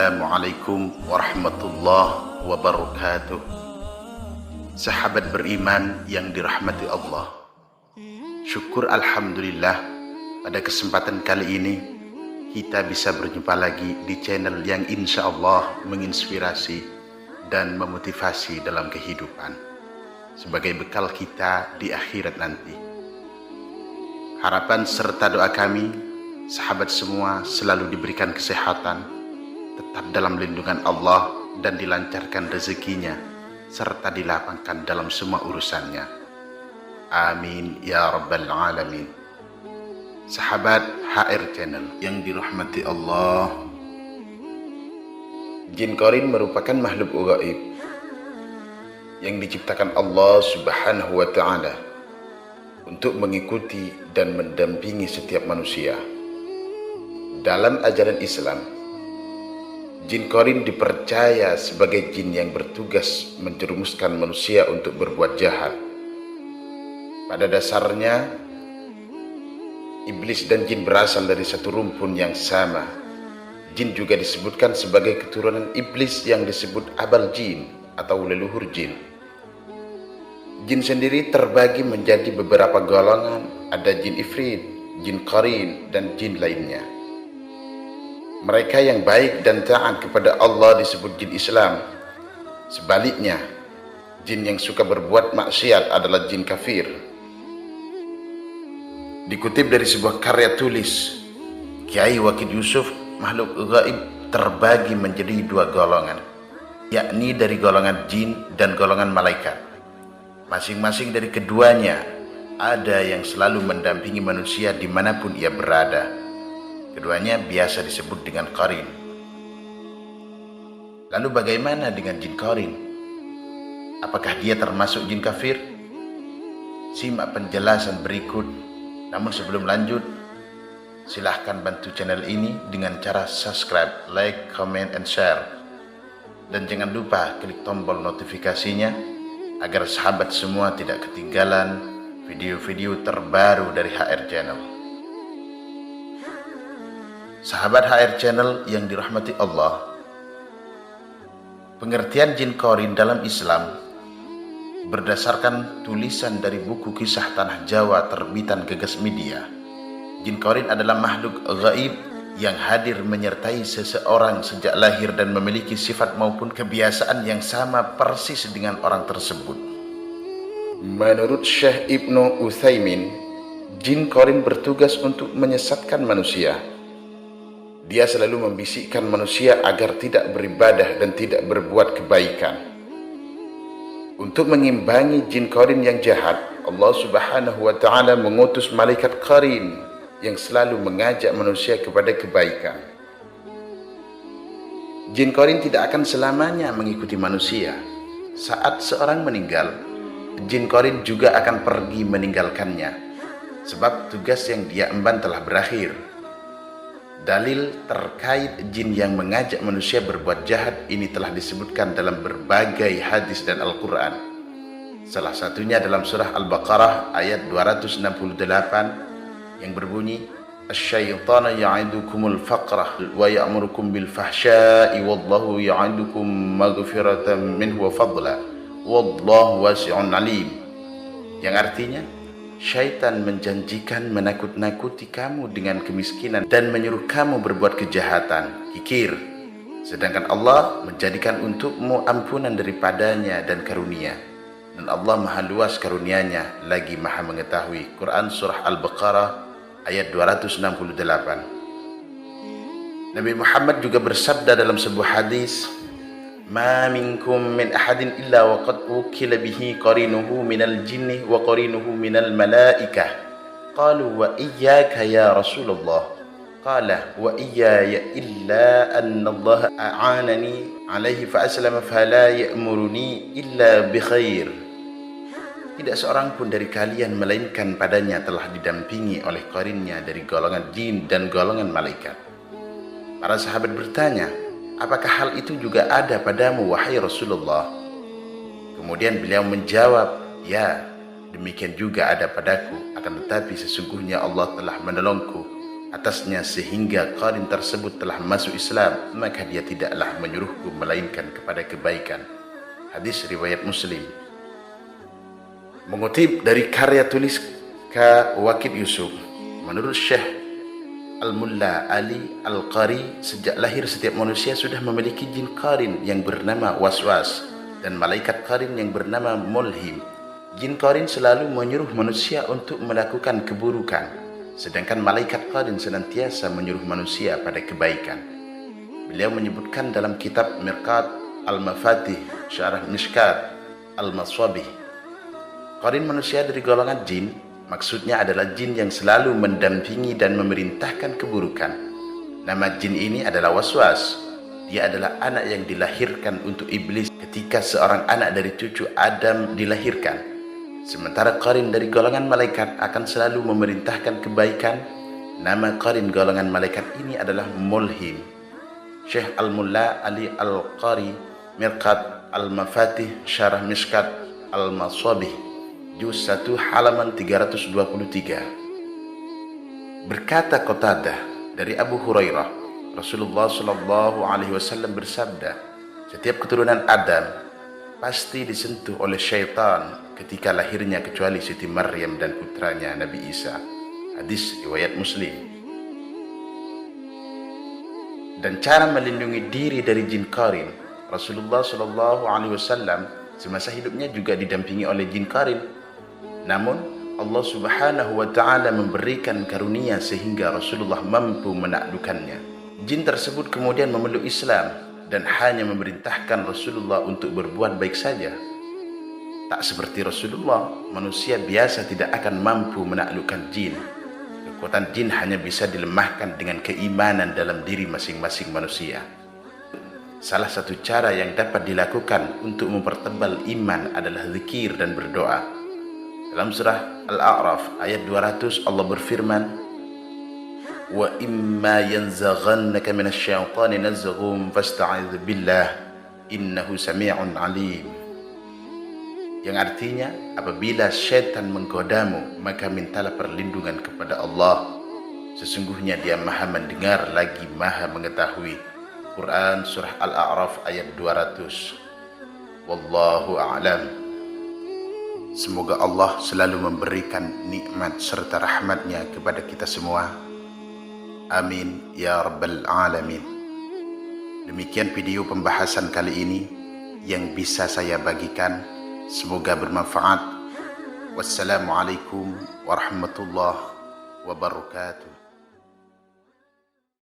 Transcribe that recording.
Assalamualaikum warahmatullahi wabarakatuh. Sahabat beriman yang dirahmati Allah, syukur alhamdulillah pada kesempatan kali ini kita bisa berjumpa lagi di channel yang insya Allah menginspirasi dan memotivasi dalam kehidupan sebagai bekal kita di akhirat nanti. Harapan serta doa kami, sahabat semua selalu diberikan kesehatan, tetap dalam lindungan Allah dan dilancarkan rezekinya, serta dilapangkan dalam semua urusannya. Amin ya rabbal alamin. Sahabat HR Channel yang dirahmati Allah, jin korin merupakan makhluk gaib yang diciptakan Allah subhanahu wa ta'ala untuk mengikuti dan mendampingi setiap manusia. Dalam ajaran Islam, jin korin dipercaya sebagai jin yang bertugas menjerumuskan manusia untuk berbuat jahat. Pada dasarnya, iblis dan jin berasal dari satu rumpun yang sama. Jin juga disebutkan sebagai keturunan iblis yang disebut abal jin atau leluhur jin. Jin sendiri terbagi menjadi beberapa golongan, ada jin ifrit, jin qarin, dan jin lainnya. Mereka yang baik dan taat kepada Allah disebut jin Islam. Sebaliknya, jin yang suka berbuat maksiat adalah jin kafir. Dikutip dari sebuah karya tulis Kiai Wakid Yusuf, makhluk gaib terbagi menjadi dua golongan, yakni dari golongan jin dan golongan malaikat. Masing-masing dari keduanya ada yang selalu mendampingi manusia dimanapun ia berada. Keduanya biasa disebut dengan qarin. Lalu bagaimana dengan jin qarin? Apakah dia termasuk jin kafir? Simak penjelasan berikut. Namun sebelum lanjut, silahkan bantu channel ini dengan cara subscribe, like, comment, and share. Dan jangan lupa klik tombol notifikasinya agar sahabat semua tidak ketinggalan video-video terbaru dari HR Channel. Sahabat HR Channel yang dirahmati Allah, pengertian jin qarin dalam Islam berdasarkan tulisan dari buku Kisah Tanah Jawa terbitan Gegas Media. Jin qarin adalah makhluk gaib yang hadir menyertai seseorang sejak lahir dan memiliki sifat maupun kebiasaan yang sama persis dengan orang tersebut. Menurut Syekh Ibnu Utsaimin, jin qarin bertugas untuk menyesatkan manusia. Dia selalu membisikkan manusia agar tidak beribadah dan tidak berbuat kebaikan. Untuk mengimbangi jin qarin yang jahat, Allah subhanahu wa ta'ala mengutus malaikat qarin yang selalu mengajak manusia kepada kebaikan. Jin qarin tidak akan selamanya mengikuti manusia. Saat seorang meninggal, jin qarin juga akan pergi meninggalkannya, sebab tugas yang dia emban telah berakhir. Dalil terkait jin yang mengajak manusia berbuat jahat ini telah disebutkan dalam berbagai hadis dan Al-Quran. Salah satunya dalam surah Al-Baqarah ayat 268 yang berbunyi, "Asy-syaitanu ya'idukumul faqra wa ya'murukum bil fahsya'i wallahu ya'idukum maghfiratan minhu wa fadla wallahu wasi'un alim." Yang artinya, syaitan menjanjikan menakut-nakuti kamu dengan kemiskinan dan menyuruh kamu berbuat kejahatan, kikir. Sedangkan Allah menjadikan untukmu ampunan daripadanya dan karunia. Dan Allah maha luas karunianya lagi maha mengetahui. Quran Surah Al-Baqarah ayat 268. Nabi Muhammad juga bersabda dalam sebuah hadis, "Ma minkum min ahadin illa wa qad ukila bihi qarinuhu minal jinni wa qarinuhu minal malaikah." Qalu wa iyyaka ya Rasulullah. Qala wa iyaya illa anna Allah a'anani alaihi fa aslama fala ya'muruni illa bi khair. Tidak seorang pun dari kalian melainkan padanya telah didampingi oleh qarinnya dari golongan jin dan golongan malaikat. Para sahabat bertanya, "Apakah hal itu juga ada padamu, wahai Rasulullah?" Kemudian beliau menjawab, "Ya, demikian juga ada padaku, akan tetapi sesungguhnya Allah telah menolongku atasnya sehingga qarin tersebut telah masuk Islam, maka dia tidaklah menyuruhku melainkan kepada kebaikan. Hadis riwayat Muslim. Mengutip dari karya tulis Ka Wakid Yusuf, menurut Syekh Al-Mulla Ali Al-Qari, sejak lahir setiap manusia sudah memiliki jin qarin yang bernama waswas dan malaikat qarin yang bernama mulhim. Jin qarin selalu menyuruh manusia untuk melakukan keburukan, sedangkan malaikat qarin senantiasa menyuruh manusia pada kebaikan. Beliau menyebutkan dalam kitab Mirqat Al-Mafatih Syarah Mishkat Al-Maswabih, qarin manusia dari golongan jin maksudnya adalah jin yang selalu mendampingi dan memerintahkan keburukan. Nama jin ini adalah waswas. Dia adalah anak yang dilahirkan untuk iblis ketika seorang anak dari cucu Adam dilahirkan. Sementara qarin dari golongan malaikat akan selalu memerintahkan kebaikan. Nama qarin golongan malaikat ini adalah mulhim. Syekh Al-Mulla Ali Al-Qari, Mirqat Al-Mafatih Syarah Mishkat Al-Maswabih, juz 1 halaman 323. Berkata Qatadah dari Abu Hurairah, Rasulullah Shallallahu Alaihi Wasallam bersabda, setiap keturunan Adam pasti disentuh oleh syaitan ketika lahirnya kecuali Siti Maryam dan putranya Nabi Isa. Hadis riwayat Muslim. Dan cara melindungi diri dari jin qarin, Rasulullah Shallallahu Alaihi Wasallam semasa hidupnya juga didampingi oleh jin qarin. Namun Allah Subhanahu wa Ta'ala memberikan karunia sehingga Rasulullah mampu menaklukkannya. Jin tersebut kemudian memeluk Islam dan hanya memerintahkan Rasulullah untuk berbuat baik saja. Tak seperti Rasulullah, manusia biasa tidak akan mampu menaklukkan jin. Kekuatan jin hanya bisa dilemahkan dengan keimanan dalam diri masing-masing manusia. Salah satu cara yang dapat dilakukan untuk mempertebal iman adalah zikir dan berdoa. Dalam surah Al-A'raf ayat 200 Allah berfirman, "Wa imma yanzaghannaka minasyaitani nazghum fasta'idz billah innahu sami'un 'alim." Yang artinya, apabila syaitan menggodamu, maka mintalah perlindungan kepada Allah. Sesungguhnya Dia Maha mendengar lagi Maha mengetahui. Quran surah Al-A'raf ayat 200. Wallahu a'lam. Semoga Allah selalu memberikan nikmat serta rahmatnya kepada kita semua. Amin ya rabbal alamin. Demikian video pembahasan kali ini yang bisa saya bagikan. Semoga bermanfaat. Wassalamualaikum warahmatullahi wabarakatuh.